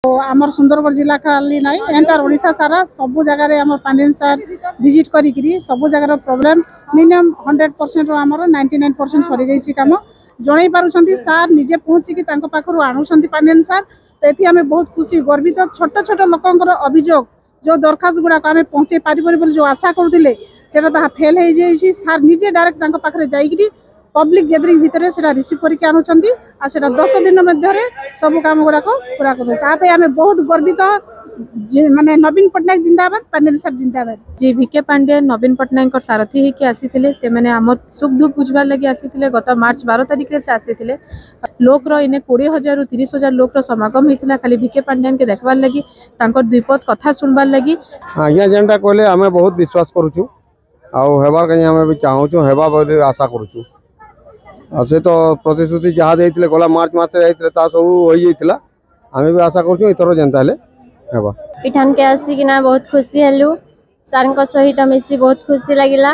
आमर सुंदरगढ़ जिला खाली ना एंटार ओडिशा सारा सबू जगार आम पांडियन सार विजिट करी सबू जगार प्रोब्लेम मिनिमम 100% आमर 99% सरी जाइए कम जन पार्टी सार निजे पहुँचिकी पाखर आणुंट पांडियन सार तो ये आम बहुत खुशी गर्वित छोट छोट लोकर अभियोग जो दरखास्त गुड़ाक आम पहुँचे पारे जो आशा करुले से फेल हो जाइए सार निजे डायरेक्ट पाखे जाकि पब्लिक गैदरिंग भितर से रिसीव करके आणुंट आ 10 दिन मध्य सब काम गुड़ाक पूरा करते आम बहुत गर्वित माने नवीन पट्टनायक जिंदाबाद पांडियन सर जिंदाबाद जी वीके पांडे नवीन पट्टनायक सारथी होकर आसी से आम सुख दुख बुझबार लगी आसी गत मार्च 12 तारिख से आसी लोक इने 20,000 रु 30,000 लोक समागम होता खाली वीके पांडियन के देखबार लगी द्विपद कथा सुनबार लगी आज्ञा जेनटा कहले आम बहुत विश्वास करुचु आबार कहीं आम भी चाहूँ हेबा बोली आशा करुचु से तो प्रतिश्रुति जहाँ देते गला मार्च मसरे सब हो जाता आम भी आशा करुँ इथर जेनता हेबा इठान के आसिकिना बहुत खुशी हेलु सार सहित मिसी बहुत खुशी लगिला।